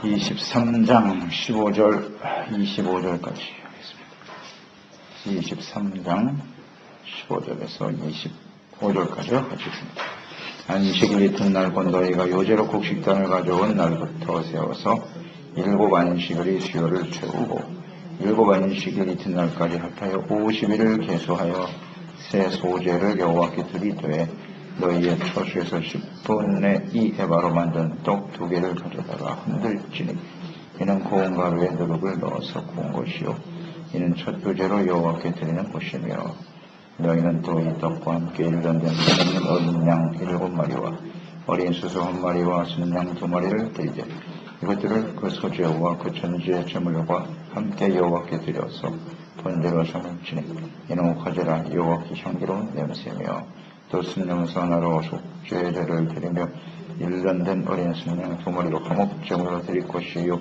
23장 15절 25절까지 하겠습니다. 23장 15절에서 25절까지 하겠습니다. 안식일 이튿날 곧 너희가 요제로 곡식단을 가져온 날부터 세워서 7 안식일의 수요를 채우고 7 안식일 이튿날까지 합하여 50일을 계수하여 새 소재를 여호와께 드리되 너희의 처소에서 10분의 2 에바로 만든 떡 2개를 가져다가 흔들지니 이는 고운 가루에 누룩을 넣어서 구운 것이요 이는 첫 요제로 여호와께 드리는 것이며 너희는 또 이 떡과 함께 1년 된 어린 양 7마리와 어린 수소 1마리와 순양 2마리를 드리되 이것들을 그 소재와 그 전주의 제물과 함께 여호와께 드려서 번제로 삼을지니 이는 화제라 여호와께 향기로운 냄새며 또 순양소 하나로 속죄제를 드리며 1년 된 어린 순양 2마리로 화목제물로 드릴 것이요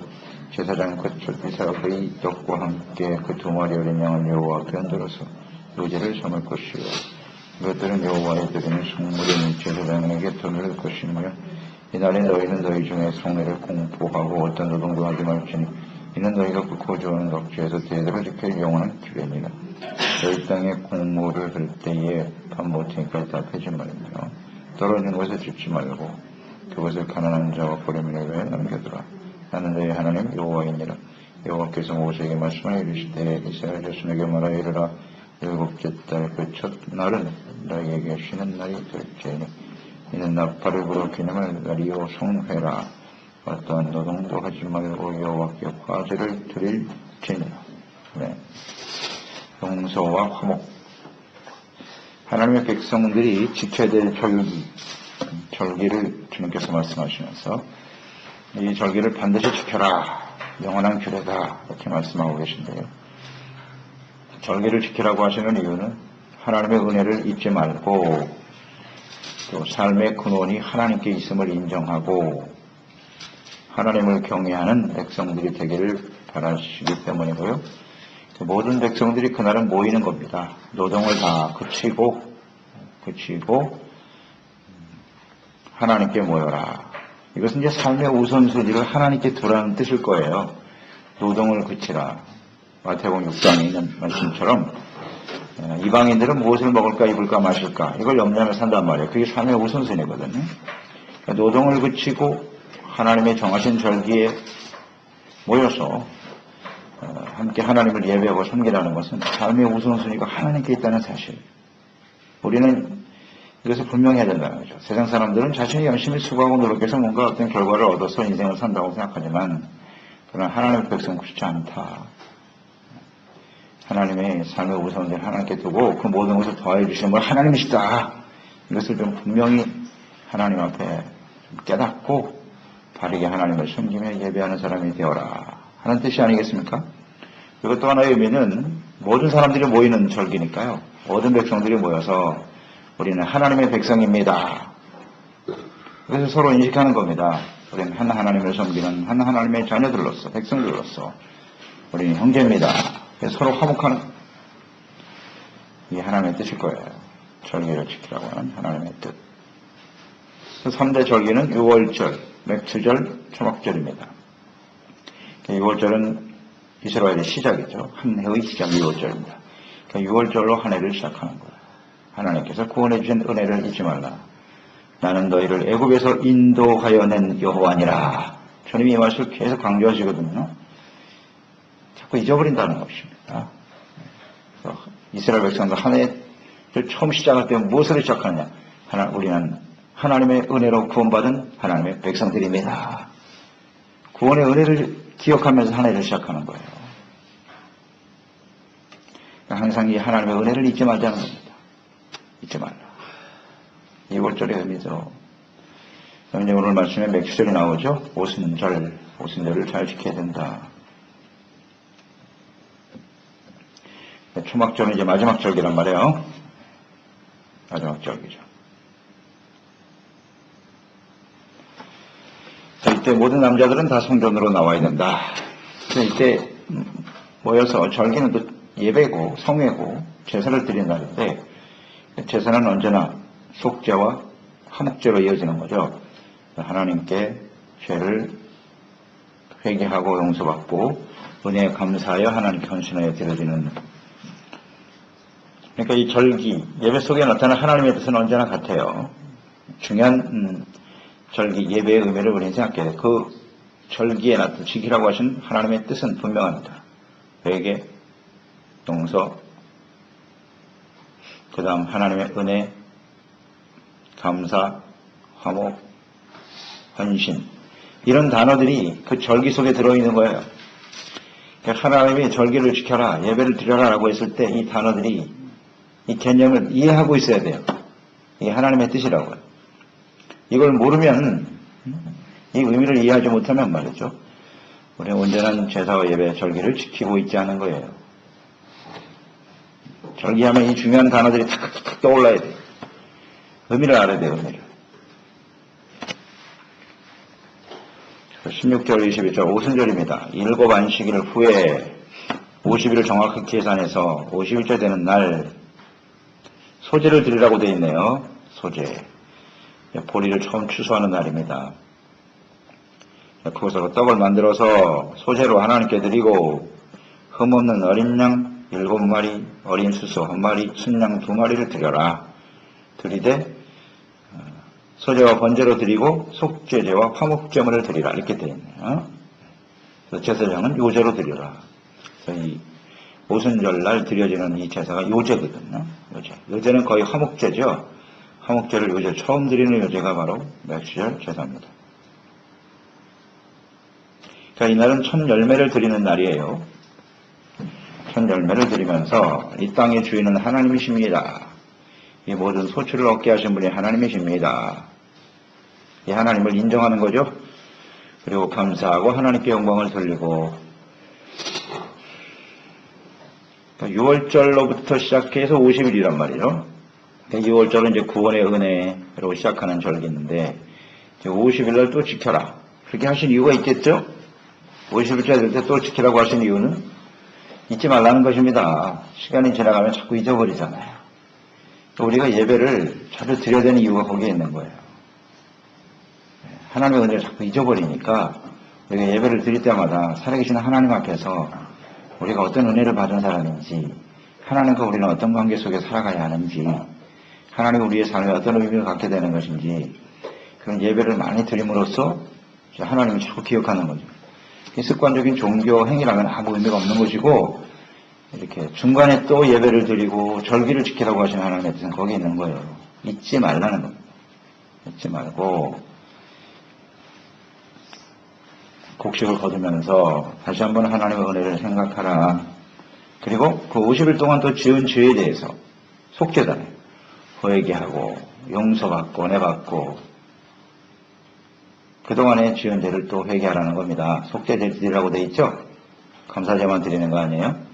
제사장 그 이사가 그의 떡과 함께 그 2마리 어린 양을 여호와께 흔들어서 요제를 삼을 것이요 이것들은 여호와에 드리는 성물인 제사장에게 드릴 것이며 이날에 너희는 너희 중에 성례를 공포하고 어떤 노동도 하지 말지니 이는 너희가 굽고 좋아하는 각지에서 대대로 지킬 영원한 규례니라. 너희 땅에 공무를 할 때에 밥 못하니까 답하지 말며 떨어진 것에 죽지 말고 그것을 가난한 자와 버림을 위해 남겨두라. 나는 너희 하나님 여호와이니라. 여호와께서 모세에게 말씀하여 이르시되 이스라엘 자손에게 말하여 이르라. 7째 달 그 첫날은 너희에게 쉬는 날이 될지니 이는 나팔을 불어 기념할 날이요 성회라. 어떠한 노동도 하지 말고 여호와께 화제를 드릴지니라. 네. 용서와 화목. 하나님의 백성들이 지켜야 될 절기를 주님께서 말씀하시면서 이 절기를 반드시 지켜라. 영원한 규례다. 이렇게 말씀하고 계신데요. 절기를 지키라고 하시는 이유는 하나님의 은혜를 잊지 말고 또 삶의 근원이 하나님께 있음을 인정하고 하나님을 경외하는 백성들이 되기를 바라시기 때문이고요. 모든 백성들이 그날은 모이는 겁니다. 노동을 다 그치고 하나님께 모여라. 이것은 이제 삶의 우선순위를 하나님께 두라는 뜻일 거예요. 노동을 그치라. 마태복음 6장에 있는 말씀처럼 이방인들은 무엇을 먹을까 입을까 마실까 이걸 염려하며 산단 말이에요. 그게 삶의 우선순위거든요. 노동을 그치고 하나님의 정하신 절기에 모여서 함께 하나님을 예배하고 섬기라는 것은 삶의 우선순위가 하나님께 있다는 사실. 우리는 이것을 분명해야 된다는 거죠. 세상 사람들은 자신이 열심히 수고하고 노력해서 뭔가 어떤 결과를 얻어서 인생을 산다고 생각하지만 그러나 하나님의 백성은 그렇지 않다. 하나님의 삶의 우선을 하나님께 두고 그 모든 것을 더해 주시는 분 하나님이시다. 이것을 좀 분명히 하나님 앞에 깨닫고 바르게 하나님을 섬기며 예배하는 사람이 되어라 하는 뜻이 아니겠습니까? 그리고 또 하나의 의미는 모든 사람들이 모이는 절기니까요. 모든 백성들이 모여서 우리는 하나님의 백성입니다. 그래서 서로 인식하는 겁니다. 우리는 한 하나님을 섬기는 한 하나님의 자녀들로서 백성들로서 우리는 형제입니다. 서로 화목하는 이게 하나님의 뜻일 거예요. 절기를 지키라고 하는 하나님의 뜻. 3대 절기는 6월절, 맥추절, 초막절입니다. 6월절은 이스라엘의 시작이죠. 한 해의 시작 6월절입니다. 6월절로 한 해를 시작하는 거예요. 하나님께서 구원해 주신 은혜를 잊지 말라. 나는 너희를 애굽에서 인도하여 낸 여호와니라. 주님이 이 말씀을 계속 강조하시거든요. 자꾸 잊어버린다는 것입니다. 이스라엘 백성들 한 해를 처음 시작할 때 무엇으로 시작하느냐? 우리는 하나님의 은혜로 구원받은 하나님의 백성들입니다. 구원의 은혜를 기억하면서 한 해를 시작하는 거예요. 항상 이 하나님의 은혜를 잊지 말자는 겁니다. 잊지 말라. 2월절의 의미죠. 이제 오늘 말씀에 맥주절이 나오죠. 오순절을 잘 지켜야 된다. 초막절은 이제 마지막 절기란 말이에요. 마지막 절기죠. 자, 이때 모든 남자들은 다 성전으로 나와야 된다. 이때 모여서 절기는 또 예배고 성회고 제사를 드리는 날인데 제사는 언제나 속죄와 화목제로 이어지는 거죠. 하나님께 죄를 회개하고 용서받고 은혜에 감사하여 하나님께 헌신하여 드려지는. 그러니까 이 절기, 예배 속에 나타나는 하나님의 뜻은 언제나 같아요. 중요한 절기, 예배의 의미를 우리는 생각해야 돼요. 그 절기에 나타나 지키라고 하신 하나님의 뜻은 분명합니다. 회개, 용서, 그 다음 하나님의 은혜, 감사, 화목, 헌신, 이런 단어들이 그 절기 속에 들어있는 거예요. 그러니까 하나님의 절기를 지켜라, 예배를 드려라 라고 했을 때 이 단어들이 이 개념을 이해하고 있어야 돼요. 이게 하나님의 뜻이라고요. 이걸 모르면, 이 의미를 이해하지 못하면 말이죠, 우리는 온전한 제사와 예배, 절기를 지키고 있지 않은 거예요. 절기하면 이 중요한 단어들이 탁탁탁 떠올라야 돼요. 의미를 알아야 돼요, 의미를. 16절, 21절, 오순절입니다. 일곱 안식일 후에 50일을 정확하게 계산해서 51절 되는 날 소제를 드리라고 되어 있네요. 소제. 보리를 처음 추수하는 날입니다. 거기서 떡을 만들어서 소제로 하나님께 드리고 흠없는 어린 양 7마리, 어린 수소 1마리, 순양 2마리를 드려라. 드리되 소제와 번제로 드리고 속죄제와 화목제물을 드리라. 이렇게 되어 있네요. 그래서 제사장은 요제로 드리라. 그래서 이 오순절날 드려지는 이 제사가 요제거든요. 요제는 거의 화목제죠. 화목제를 요제 처음 드리는 요제가 바로 맥주절 제사입니다. 그러니까 이날은 첫 열매를 드리는 날이에요. 첫 열매를 드리면서 이 땅의 주인은 하나님이십니다. 이 모든 소출을 얻게 하신 분이 하나님이십니다. 이 하나님을 인정하는 거죠. 그리고 감사하고 하나님께 영광을 돌리고, 6월절로부터 시작해서 50일이란 말이죠. 6월절은 이제 구원의 은혜로 시작하는 절기인데, 50일날 또 지켜라. 그렇게 하신 이유가 있겠죠? 50일째 될 때 또 지키라고 하신 이유는 잊지 말라는 것입니다. 시간이 지나가면 자꾸 잊어버리잖아요. 우리가 예배를 자주 드려야 되는 이유가 거기에 있는 거예요. 하나님의 은혜를 자꾸 잊어버리니까 우리가 예배를 드릴 때마다 살아계신 하나님 앞에서 우리가 어떤 은혜를 받은 사람인지, 하나님과 우리는 어떤 관계 속에 살아가야 하는지, 하나님은 우리의 삶에 어떤 의미를 갖게 되는 것인지, 그런 예배를 많이 드림으로써 하나님을 자꾸 기억하는 거죠. 이 습관적인 종교 행위라면 아무 의미가 없는 것이고, 이렇게 중간에 또 예배를 드리고 절기를 지키라고 하시는 하나님의 뜻은 거기에 있는 거예요. 잊지 말라는 겁니다. 잊지 말고 곡식을 거두면서 다시 한번 하나님의 은혜를 생각하라. 그리고 그 50일 동안 또 지은 죄에 대해서 속죄잖아요. 회개하고 용서받고 은혜받고 그동안에 지은 죄를 또 회개하라는 겁니다. 속죄제 드리라고 되어 있죠? 감사제만 드리는 거 아니에요?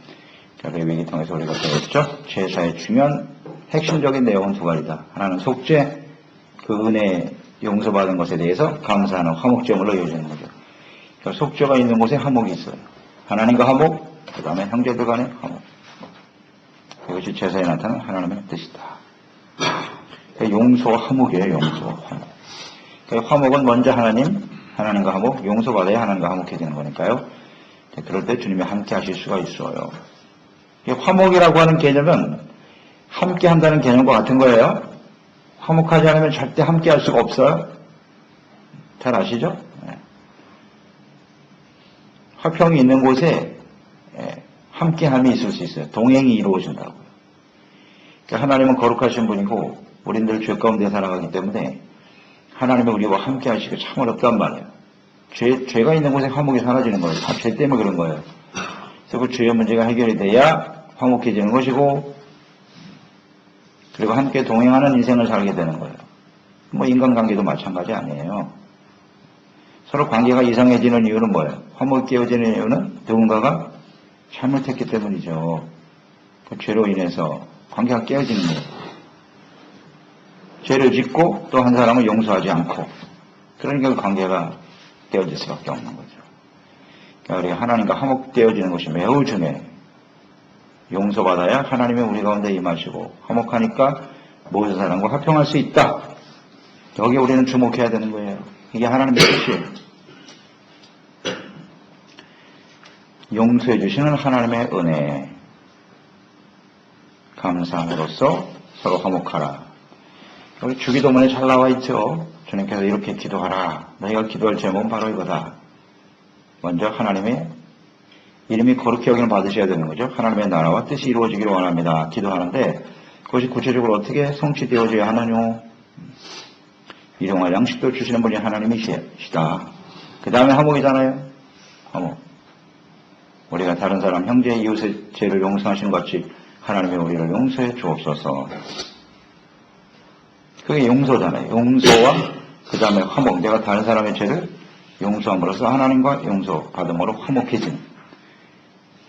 레위기 통해서 우리가 배웠죠? 제사의 중요한 핵심적인 내용은 두 가지다. 하나는 속죄, 그 은혜 용서받은 것에 대해서 감사하는 화목제물로 이어지는 거죠. 그러니까 속죄가 있는 곳에 화목이 있어요. 하나님과 화목, 그 다음에 형제들 간의 화목. 이것이 제사에 나타나는 하나님의 뜻이다. 그러니까 용서와 화목이에요. 용서와 화목. 그러니까 화목은 먼저 하나님과 화목, 용서받아야 하나님과 화목해지는 거니까요. 그럴 때 주님이 함께 하실 수가 있어요. 화목이라고 하는 개념은 함께 한다는 개념과 같은 거예요. 화목하지 않으면 절대 함께 할 수가 없어요. 잘 아시죠? 화평이 있는 곳에 함께함이 있을 수 있어요. 동행이 이루어진다고요. 그러니까 하나님은 거룩하신 분이고 우리들 죄 가운데 살아가기 때문에 하나님은 우리와 함께 하시기 참 어렵단 말이에요. 죄가 있는 곳에 화목이 사라지는 거예요. 다 죄 때문에 그런 거예요. 그래서 그 죄의 문제가 해결이 돼야 화목해지는 것이고, 그리고 함께 동행하는 인생을 살게 되는 거예요. 뭐 인간관계도 마찬가지 아니에요. 서로 관계가 이상해지는 이유는 뭐예요? 화목이 깨어지는 이유는 누군가가 잘못했기 때문이죠. 그 죄로 인해서 관계가 깨어지는 거예요. 죄를 짓고 또 한 사람을 용서하지 않고, 그러니까 그 관계가 깨어질 수밖에 없는 거죠. 그러니까 우리가 하나님과 화목되어지는 것이 매우 중요해요. 용서받아야 하나님이 우리 가운데 임하시고 화목하니까 모든 사람과 화평할 수 있다. 여기에 우리는 주목해야 되는 거예요. 이게 하나님의 뜻이에요. 용서해 주시는 하나님의 은혜 감사함으로써 서로 화목하라. 여기 주기도문에 잘 나와 있죠. 주님께서 이렇게 기도하라. 너희가 기도할 제목은 바로 이거다. 먼저 하나님의 이름이 거룩히 여김을 받으셔야 되는 거죠. 하나님의 나라와 뜻이 이루어지기를 원합니다. 기도하는데 그것이 구체적으로 어떻게 성취되어져야 하느뇨. 일용할 양식도 주시는 분이 하나님이시다. 그 다음에 화목이잖아요. 화목. 우리가 다른 사람 형제 이웃의 죄를 용서하시는 것 같이 하나님이 우리를 용서해 주옵소서. 그게 용서잖아요. 용서와 그 다음에 화목. 내가 다른 사람의 죄를 용서함으로써 하나님과 용서받음으로 화목해진.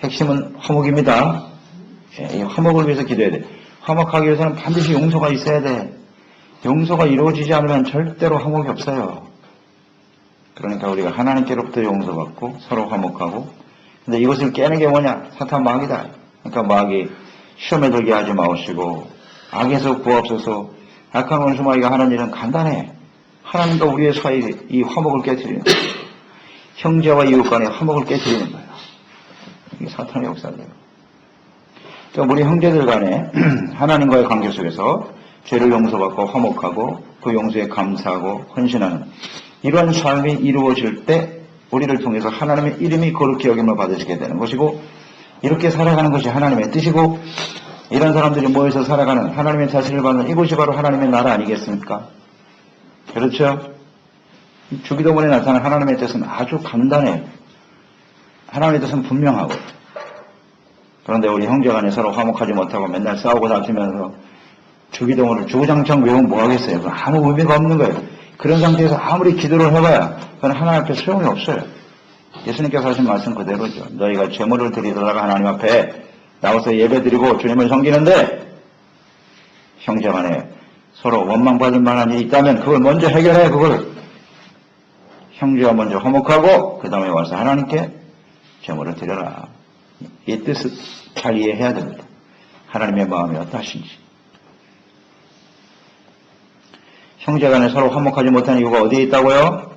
핵심은 화목입니다. 이 화목을 위해서 기도해야 돼. 화목하기 위해서는 반드시 용서가 있어야 돼. 용서가 이루어지지 않으면 절대로 화목이 없어요. 그러니까 우리가 하나님께로부터 용서받고 서로 화목하고, 근데 이것을 깨는 게 뭐냐? 사탄 마귀다. 그러니까 마귀 시험에 들게 하지 마시고 악에서 구하옵소서. 악한 원수 마귀가 하는 일은 간단해. 하나님과 우리의 사이 이 화목을 깨뜨리는 거예요. 형제와 이웃 간의 화목을 깨뜨리는 거예요. 이게 사탄의 역사예요. 그러니까 우리 형제들 간에 하나님과의 관계 속에서 죄를 용서받고 화목하고 그 용서에 감사하고 헌신하는 이러한 삶이 이루어질 때 우리를 통해서 하나님의 이름이 거룩히 여김을 받으시게 되는 것이고, 이렇게 살아가는 것이 하나님의 뜻이고, 이런 사람들이 모여서 살아가는 하나님의 자신을 받는 이것이 바로 하나님의 나라 아니겠습니까? 그렇죠? 주기도문에 나타난 하나님의 뜻은 아주 간단해요. 하나님의 뜻은 분명하고. 그런데 우리 형제간에 서로 화목하지 못하고 맨날 싸우고 다투면서 주기도문을 주구장창 외우면 뭐 하겠어요? 그건 아무 의미가 없는 거예요. 그런 상태에서 아무리 기도를 해봐야 그건 하나님 앞에 소용이 없어요. 예수님께서 하신 말씀 그대로죠. 너희가 제물을 드리다가 하나님 앞에 나와서 예배드리고 주님을 섬기는데 형제간에 서로 원망받을 만한 일이 있다면 그걸 먼저 해결해. 그걸 형제와 먼저 화목하고 그 다음에 와서 하나님께 제물을 드려라. 이 뜻을 잘 이해해야 됩니다. 하나님의 마음이 어떠하신지. 형제간에 서로 화목하지 못하는 이유가 어디에 있다고요?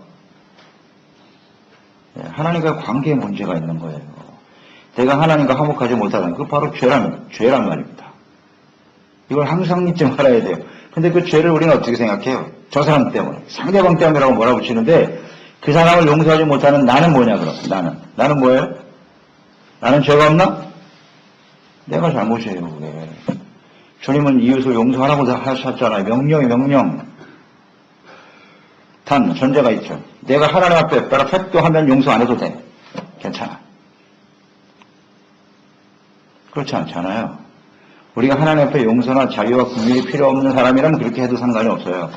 하나님과 관계에 문제가 있는 거예요. 내가 하나님과 화목하지 못하는 그 바로 죄란 말입니다. 이걸 항상 잊지 말아야 돼요. 근데 그 죄를 우리는 어떻게 생각해요? 저 사람 때문에, 상대방 때문이라고 몰아붙이는데 그 사람을 용서하지 못하는 나는 뭐냐 그럼? 나는 뭐예요? 나는 죄가 없나? 내가 잘못이에요. 그게. 주님은 이웃을 용서하라고 하셨잖아요. 명령. 단 전제가 있죠. 내가 하나님 앞에 따라 팩도하면 용서 안 해도 돼. 괜찮아. 그렇지 않잖아요. 우리가 하나님 앞에 용서나 자유와 긍휼이 필요 없는 사람이라면 그렇게 해도 상관이 없어요.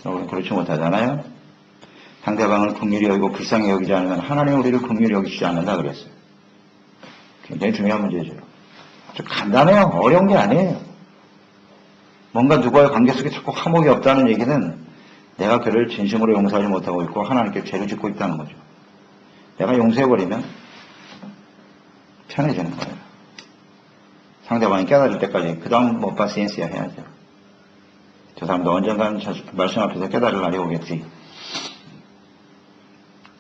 우리는 그렇지 못하잖아요. 상대방을 긍휼히 여기고 불쌍히 여기지 않으면 하나님 우리를 긍휼히 여기시지 않는다 그랬어요. 굉장히 중요한 문제죠. 아주 간단해요. 어려운 게 아니에요. 뭔가 누구와의 관계 속에 자꾸 화목이 없다는 얘기는 내가 그를 진심으로 용서하지 못하고 있고 하나님께 죄를 짓고 있다는 거죠. 내가 용서해버리면 편해지는 거예요. 상대방이 깨달을 때까지 그 다음 뭐 파시엔시아 해야죠. 저 사람도 언젠가는 말씀 앞에서 깨달을 날이 오겠지.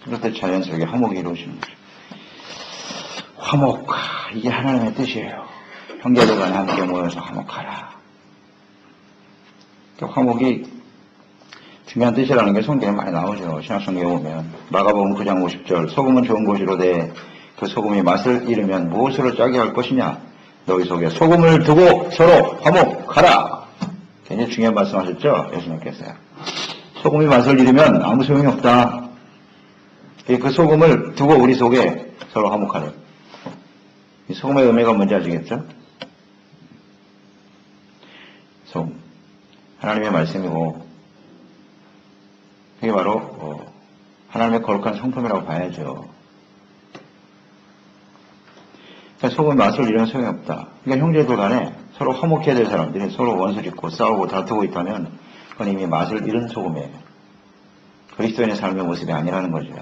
그럴 때 자연스럽게 화목이 이루어지는 거죠. 화목, 이게 하나님의 뜻이에요. 형제들 간에 함께 모여서 화목하라. 화목이 중요한 뜻이라는 게 성경에 많이 나오죠. 신약성경에 보면 마가복음 9장 50절 소금은 좋은 것이로되 그 소금이 맛을 잃으면 무엇으로 짜게 할 것이냐. 너희 속에 소금을 두고 서로 화목하라. 굉장히 중요한 말씀하셨죠. 예수님께서요. 소금이 맛을 잃으면 아무 소용이 없다. 그 소금을 두고 우리 속에 서로 화목하래. 이 소금의 의미가 뭔지 아시겠죠? 소금. 하나님의 말씀이고 그게 바로 하나님의 거룩한 성품이라고 봐야죠. 그러니까 소금의 맛을 잃으면 소용이 없다. 그러니까 형제들 간에 서로 화목해야 될 사람들이 서로 원수 짓고 싸우고 다투고 있다면 그건 이미 맛을 잃은 소금이에요. 그리스도인의 삶의 모습이 아니라는 거죠.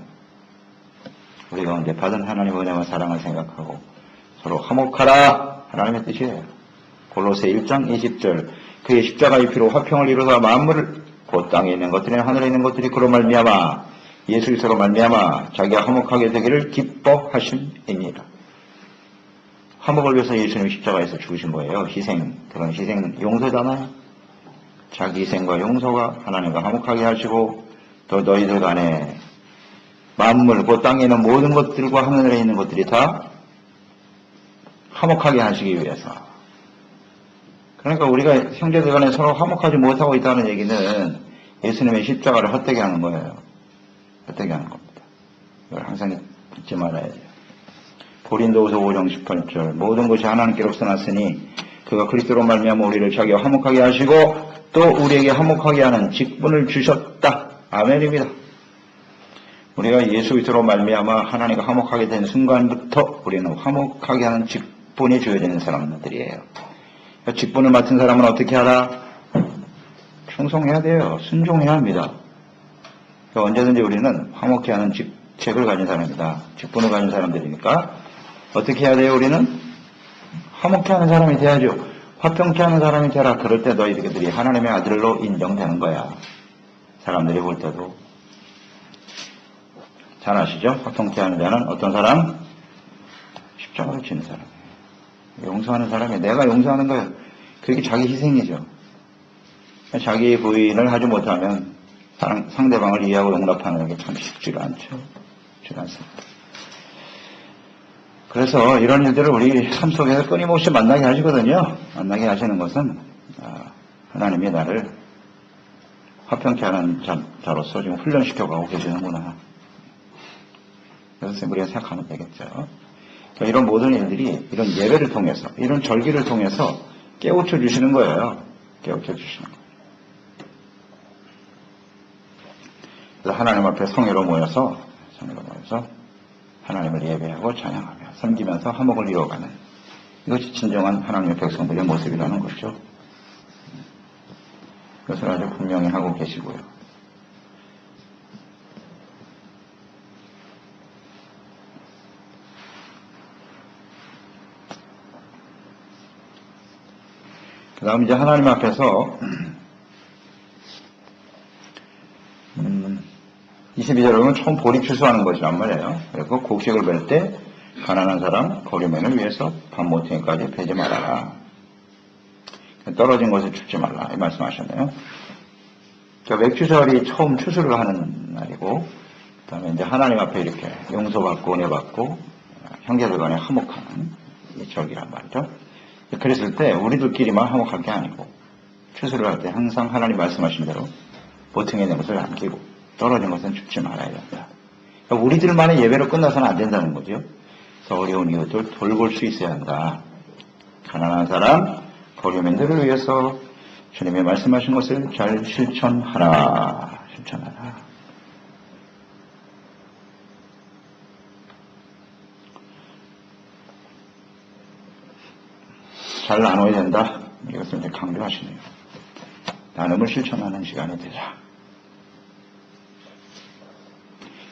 우리 가운데 받은 하나님의 은혜와 사랑을 생각하고 서로 화목하라. 하나님의 뜻이에요. 골로새 1장 20절 그의 십자가의 피로 화평을 이루사 만물을 곧 땅에 있는 것들이나 하늘에 있는 것들이 그로 말미암아 예수 그리스도로 말미암아 자기가 화목하게 되기를 기뻐하심이니라. 화목을 위해서 예수님이 십자가에서 죽으신 거예요. 희생, 그런 희생 용서잖아요. 자기 희생과 용서가 하나님과 화목하게 하시고 또 너희들 간에 만물, 그 땅에 있는 모든 것들과 하늘에 있는 것들이 다 화목하게 하시기 위해서. 그러니까 우리가 형제들 간에 서로 화목하지 못하고 있다는 얘기는 예수님의 십자가를 헛되게 하는 거예요. 헛되게 하는 겁니다. 이걸 항상 잊지 말아야 돼요. 고린도후서 5장 18절 모든 것이 하나님께로서 났으니 그가 그리스도로 말미암아 우리를 자기와 화목하게 하시고 또 우리에게 화목하게 하는 직분을 주셨다. 아멘입니다. 우리가 예수 그리스도로 말미암아 하나님과 화목하게 된 순간부터 우리는 화목하게 하는 직분이 주어지는 사람들이에요. 직분을 맡은 사람은 어떻게 하라? 충성해야 돼요. 순종해야 합니다. 언제든지 우리는 화목케 하는 직책을 가진 사람이다. 직분을 가진 사람들이니까 어떻게 해야 돼요? 우리는 화목케 하는 사람이 돼야죠. 화평케 하는 사람이 되라. 그럴 때 너희들이 하나님의 아들로 인정되는 거야. 사람들이 볼 때도. 잘 아시죠? 화평케 하는 자는 어떤 사람? 십자가를 지는 사람. 용서하는 사람이 내가 용서하는 거예요. 그게 자기 희생이죠. 자기 부인을 하지 못하면 상대방을 이해하고 용납하는 게 참 쉽지가 않죠. 쉽지가 않습니다. 그래서 이런 일들을 우리 삶 속에서 끊임없이 만나게 하시거든요. 만나게 하시는 것은 하나님이 나를 화평케 하는 자로서 지금 훈련시켜가고 계시는구나. 그래서 우리가 생각하면 되겠죠. 이런 모든 일들이 이런 예배를 통해서 이런 절기를 통해서 깨우쳐 주시는 거예요. 깨우쳐 주시는 거예요. 그래서 하나님 앞에 성회로 모여서 하나님을 예배하고 찬양하며 섬기면서 화목을 이루어가는 이것이 진정한 하나님의 백성들의 모습이라는 거죠. 그것을 아주 분명히 하고 계시고요. 그 다음 이제 하나님 앞에서 22절에 보면 처음 보리 추수하는 것이란 말이에요. 그리고 곡식을 벨 때 가난한 사람 거류면을 위해서 밤모퉁이까지 베지 말아라. 떨어진 것을 줍지 말라. 이 말씀하셨네요. 맥주절이 처음 추수를 하는 날이고 그 다음에 이제 하나님 앞에 이렇게 용서받고 은혜받고 형제들 간에 화목하는 이 절기란 말이죠. 그랬을 때 우리들끼리만 화목할 게 아니고 추수를 할 때 항상 하나님 말씀하신 대로 모퉁이에 있는 것을 남기고 떨어진 것은 줍지 말아야 된다. 그러니까 우리들만의 예배로 끝나서는 안 된다는 거죠. 그래서 어려운 이웃들 돌볼 수 있어야 한다. 가난한 사람, 거류민들을 위해서 주님의 말씀하신 것을 잘 실천하라. 잘 나눠야 된다. 이것을 이제 강조하시네요. 나눔을 실천하는 시간이 되자.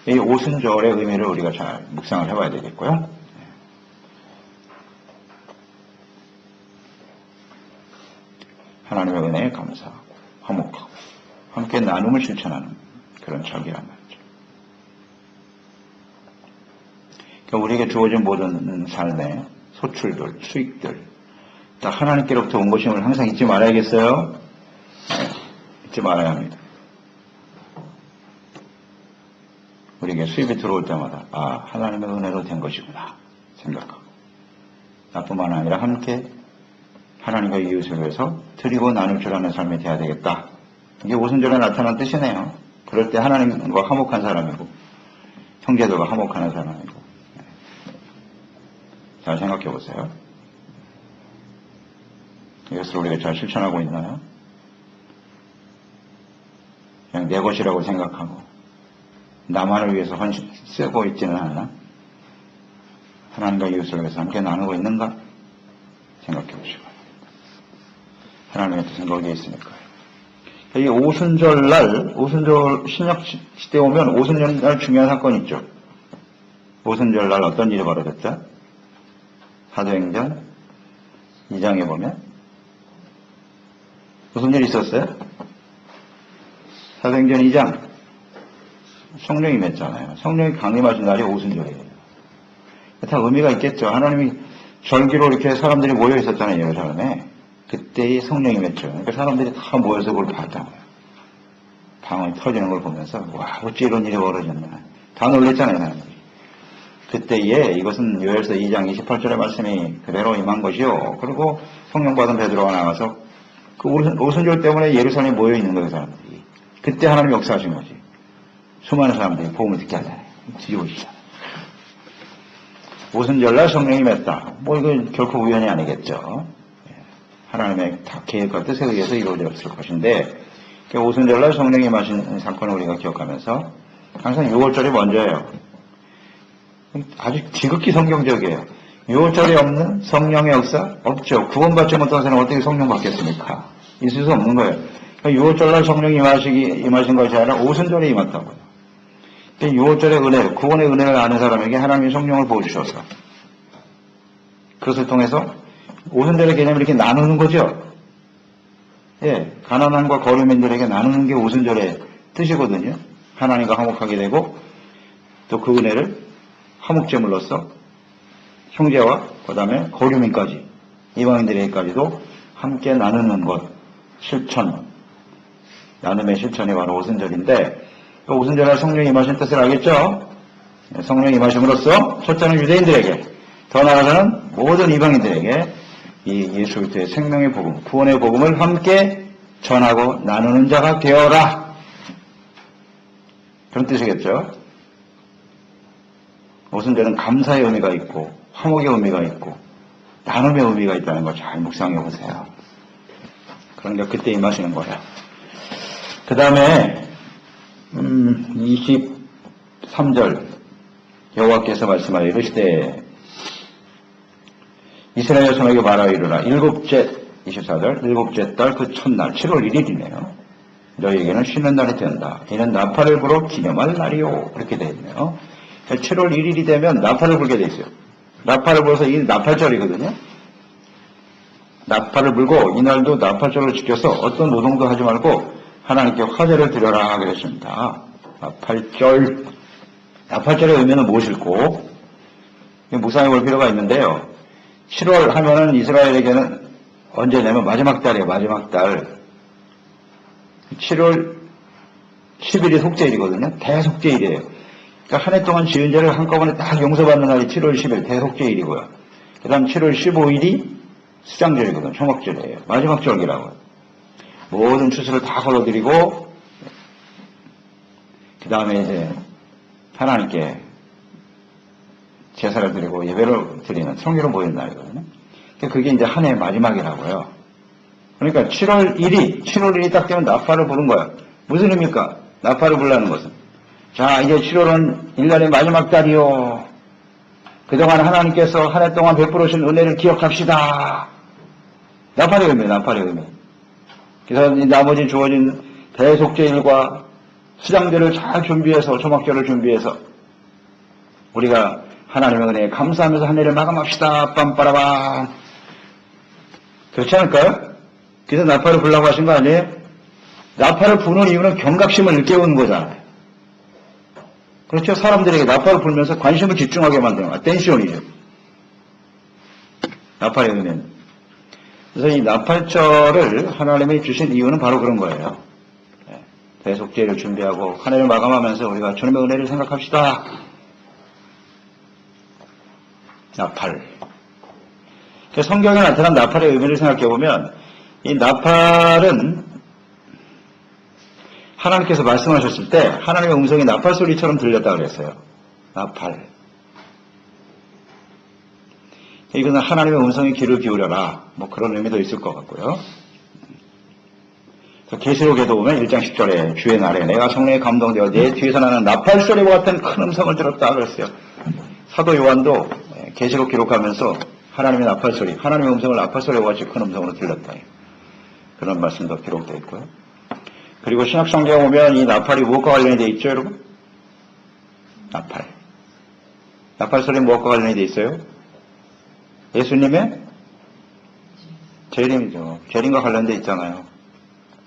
이 오순절의 의미를 우리가 잘 묵상을 해봐야 되겠고요. 하나님의 은혜에 감사하고 화목하고 함께 나눔을 실천하는 그런 절기란 말이죠. 그러니까 우리에게 주어진 모든 삶의 소출들, 수익들 다 하나님께로부터 온 것임을 항상 잊지 말아야겠어요. 잊지 말아야 합니다. 우리에게 수입이 들어올 때마다 하나님의 은혜로 된 것이구나 생각하고 나뿐만 아니라 함께 하나님과 이웃을 위해서 드리고 나눌 줄 아는 삶이 되어야 되겠다. 이게 오순절에 나타난 뜻이네요. 그럴 때 하나님과 화목한 사람이고 형제들과 화목하는 사람이고. 잘 생각해 보세요. 이것을 우리가 잘 실천하고 있나요? 그냥 내 것이라고 생각하고 나만을 위해서 쓰고 있지는 않나? 하나님과 이웃을 위해서 함께 나누고 있는가? 생각해 보시고. 하나님의 뜻은 거기에 있으니까요. 이 오순절날, 신약 시대에 오면 오순절날 중요한 사건이 있죠. 오순절날 어떤 일이 벌어졌죠? 사도행전 2장에 보면 무슨 일이 있었어요? 사도행전 2장 성령이 임했잖아요. 성령이 강림하신 날이 오순절이에요. 다 의미가 있겠죠. 하나님이 절기로 이렇게 사람들이 모여 있었잖아요, 예루살렘에. 그때의 성령이 임했죠. 그러니까 사람들이 다 모여서 그걸 봤다고요. 방언이 터지는 걸 보면서, 와, 어찌 이런 일이 벌어졌나. 다 놀랬잖아요, 사람들이. 그때에 이것은 요엘서 2장 28절의 말씀이 그대로 임한 것이요. 그리고 성령 받은 베드로가 나와서 그 오순절 때문에 예루살렘에 모여 있는 거예요, 사람들이. 그때 하나님이 역사하신 거지. 수많은 사람들이 복음을 듣게 하잖아요. 뒤집어지잖아요. 오순절날 성령이 임했다. 뭐 이건 결코 우연이 아니겠죠. 하나님의 계획과 뜻에 의해서 이루어졌을 것인데, 오순절날 성령이 임하신 사건을 우리가 기억하면서 항상 6월절이 먼저예요. 아주 지극히 성경적이에요. 6월절이 없는 성령의 역사? 없죠. 구원받지 못한 사람은 어떻게 성령 받겠습니까? 있을 수 없는 거예요. 6월절날 성령이 임하신 것이 아니라 오순절에 임했다고요. 6월절의 은혜, 구원의 은혜를 아는 사람에게 하나님이 성령을 부어주셔서 그것을 통해서 오순절의 개념을 이렇게 나누는 거죠. 예, 가난한과 거류민들에게 나누는 게 오순절의 뜻이거든요. 하나님과 화목하게 되고 또 그 은혜를 화목제물로서 형제와 그 다음에 거류민까지 이방인들에게까지도 함께 나누는 것, 실천, 나눔의 실천이 바로 오순절인데, 그 오순절에 성령이 임하신 뜻을 알겠죠? 성령이 임하심으로써 첫째는 유대인들에게, 더 나아가서는 모든 이방인들에게 이 예수 그리스도의 생명의 복음, 구원의 복음을 함께 전하고 나누는 자가 되어라. 그런 뜻이겠죠? 오순절은 감사의 의미가 있고 화목의 의미가 있고 나눔의 의미가 있다는 걸 잘 묵상해 보세요. 그러니까 그때 임하시는 거예요. 그 다음에 23절 여호와께서 말씀하여 이르시되 이스라엘 자손에게 말하여 이르라. 24절 일곱째 달 그 첫날 7월 1일이네요. 너희에게는 쉬는 날이 된다. 이는 나팔을 불어 기념할 날이요. 이렇게 되어 있네요. 7월 1일이 되면 나팔을 불게 돼 있어요. 나팔을 불어서 이 나팔절이거든요. 나팔을 불고 이날도 나팔절을 지켜서 어떤 노동도 하지 말고 하나님께 화제를 드려라 그랬습니다. 나팔절. 나팔절의 의미는 무엇일고? 묵상해 볼 필요가 있는데요. 7월 하면은 이스라엘에게는 언제냐면 마지막 달이에요. 마지막 달. 7월 10일이 속죄일이거든요. 대속죄일이에요. 그러니까 한 해 동안 지은 죄를 한꺼번에 딱 용서받는 날이 7월 10일 대속죄일이고요. 그 다음 7월 15일이 수장절이거든요. 초막절이에요. 마지막 절기라고요. 모든 추수를 다 걸어드리고 그 다음에 이제 하나님께 제사를 드리고 예배를 드리는 성기로 모이는 날이거든요. 그게 이제 한 해의 마지막이라고요. 그러니까 7월 1일이 딱 되면 나팔을 부른 거예요. 무슨 의미입니까? 나팔을 불라는 것은. 자, 이제 7월은 1년의 마지막 달이요. 그동안 하나님께서 한 해 동안 베풀어 주신 은혜를 기억합시다. 나팔의 의미, 나팔의 의미. 그래서 나머지 주어진 대속죄일과 수장절을 잘 준비해서, 초막절을 준비해서 우리가 하나님의 은혜에 감사하면서 한 해를 마감합시다. 빰빠라밤. 그렇지 않을까요? 그래서 나팔을 불라고 하신 거 아니에요? 나팔을 부는 이유는 경각심을 일깨우는 거잖아요. 그렇죠? 사람들에게 나팔을 불면서 관심을 집중하게 만드는 거야. 댄시온이죠. 나팔의 의미는. 그래서 이 나팔절을 하나님이 주신 이유는 바로 그런 거예요. 대속죄를 준비하고 한 해를 마감하면서 우리가 주님의 은혜를 생각합시다. 나팔. 성경에 나타난 나팔의 의미를 생각해보면 이 나팔은 하나님께서 말씀하셨을 때 하나님의 음성이 나팔 소리처럼 들렸다 그랬어요. 나팔. 이것은 하나님의 음성에 귀를 기울여라. 뭐 그런 의미도 있을 것 같고요. 계시록에도 보면 1장 10절에 주의 날에 내가 성령에 감동되어 내 뒤에서 나는 나팔 소리와 같은 큰 음성을 들었다 그랬어요. 사도 요한도 계시록 기록하면서 하나님의 나팔 소리, 하나님의 음성을 나팔 소리와 같이 큰 음성으로 들렸다. 그런 말씀도 기록되어 있고요. 그리고 신약 성경에 보면 이 나팔이 무엇과 관련이 되어 있죠, 여러분? 나팔. 나팔 소리는 무엇과 관련이 되어 있어요? 예수님의 재림이죠. 재림과 관련되어 있잖아요.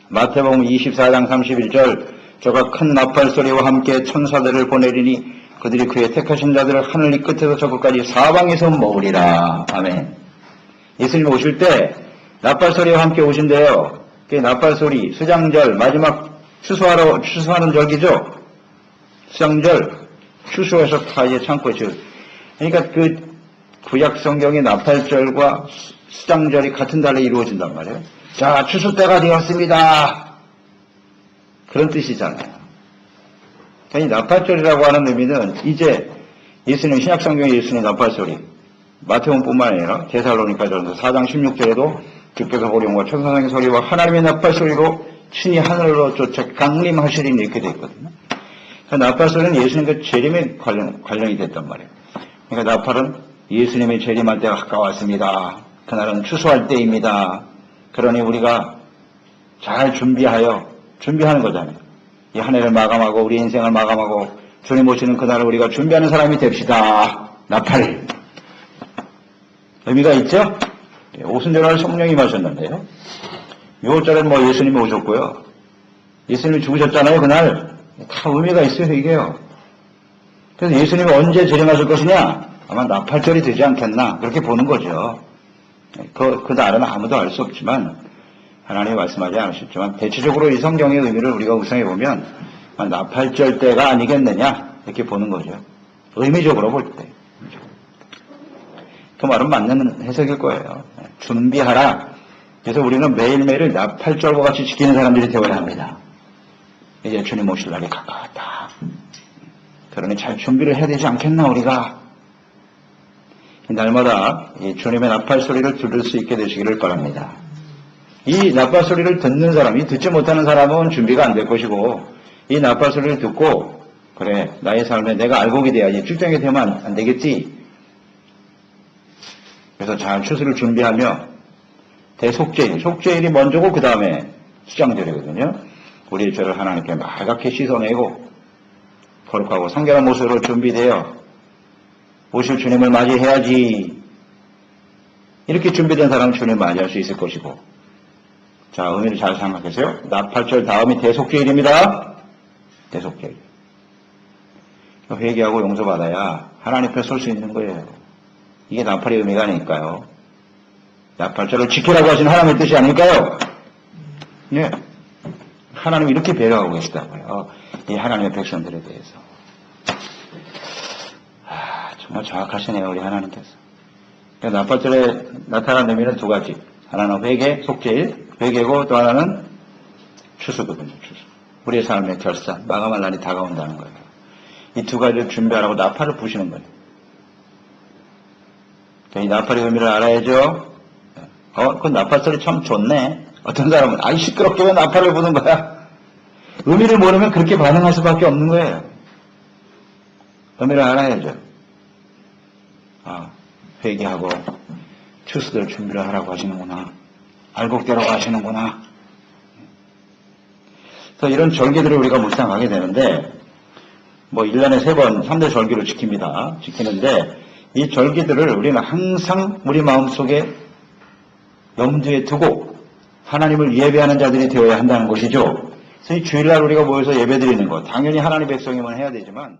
마태복음 24장 31절 저가 큰 나팔 소리와 함께 천사들을 보내리니 그들이 그의 택하신 자들을 하늘 이 끝에서 저 끝까지 사방에서 모으리라. 아멘. 예수님 오실 때 나팔 소리와 함께 오신대요. 그 나팔 소리, 수장절, 마지막 추수하는 절기죠. 수장절, 추수해서 다 이제 창고에 지 그러니까 그 구약 성경의 나팔절과 수장절이 같은 달에 이루어진단 말이에요. 자, 추수 때가 되었습니다. 그런 뜻이잖아요. 그러니까 이 나팔절이라고 하는 의미는 이제 예수님, 신약성경의 예수님 나팔소리, 마태복음뿐만 아니라 데살로니가전서 4장 16절에도 주께서 호령과 천사장의 소리와 하나님의 나팔소리로 친히 하늘로 쫓아 강림하시리니 이렇게 되어 있거든요. 그러니까 나팔소리는 예수님과 재림에 관련이 됐단 말이에요. 그러니까 나팔은 예수님의 재림할 때가 가까웠습니다. 그날은 추수할 때입니다. 그러니 우리가 잘 준비하는 거잖아요. 이 한 해를 마감하고 우리 인생을 마감하고 주님 오시는 그날을 우리가 준비하는 사람이 됩시다. 나팔. 의미가 있죠? 오순절날 성령이 임하셨는데요. 6월절엔 뭐 예수님이 오셨고요. 예수님이 죽으셨잖아요. 그날. 다 의미가 있어요. 이게요. 그래서 예수님이 언제 재림하실 것이냐? 아마 나팔절이 되지 않겠나 그렇게 보는 거죠. 그 날은 아무도 알 수 없지만 하나님이 말씀하지 않으셨지만 대체적으로 이 성경의 의미를 우리가 묵상해 보면 나팔절 때가 아니겠느냐 이렇게 보는 거죠. 의미적으로 볼 때. 그 말은 맞는 해석일 거예요. 준비하라. 그래서 우리는 매일매일 나팔절과 같이 지키는 사람들이 되어야 합니다. 이제 주님 오실 날이 가까웠다. 그러니 잘 준비를 해야 되지 않겠나 우리가. 날마다 이 주님의 나팔 소리를 들을 수 있게 되시기를 바랍니다. 이 나팔 소리를 듣는 사람이 듣지 못하는 사람은 준비가 안 될 것이고 이 나팔 소리를 듣고 그래 나의 삶에 내가 알곡이 돼야지 출정이 되면 안 되겠지. 그래서 잘 추수를 준비하며 속죄일이 먼저고 그 다음에 수장절이거든요. 우리의 죄를 하나님께 말갛게 씻어내고 거룩하고 성결한 모습으로 준비되어 오실 주님을 맞이해야지. 이렇게 준비된 사람은 주님을 맞이할 수 있을 것이고. 자, 의미를 잘 생각하세요. 나팔절 다음이 대속죄일입니다. 대속죄일. 회개하고 용서받아야 하나님 앞에 설 수 있는 거예요. 이게 나팔의 의미가 아닐까요? 나팔절을 지키라고 하신 하나님의 뜻이 아닐까요? 네. 하나님이 이렇게 배려하고 계시다고요. 이 하나님의 백성들에 대해서. 정말 정확하시네요, 우리 하나님께서. 그러니까 나팔절에 나타나는 의미는 두 가지. 하나는 회개, 속죄일, 회개고 또 하나는 추수거든요, 추수. 우리의 삶의 결산, 마감할 날이 다가온다는 거예요. 이 두 가지를 준비하라고 나팔을 부시는 거예요. 그러니까 이 나팔의 의미를 알아야죠. 그 나팔 소리 참 좋네. 어떤 사람은, 아이, 시끄럽게 왜 나팔을 부는 거야? 의미를 모르면 그렇게 반응할 수밖에 없는 거예요. 의미를 알아야죠. 회개하고 추수들 준비를 하라고 하시는구나. 알곡대로 하시는구나. 그래서 이런 절기들을 우리가 묵상하게 되는데, 1년에 3번 3대 절기로 지키는데, 이 절기들을 우리는 항상 우리 마음속에 염두에 두고 하나님을 예배하는 자들이 되어야 한다는 것이죠. 그래서 이 주일날 우리가 모여서 예배드리는 것, 당연히 하나님 백성이면 해야 되지만,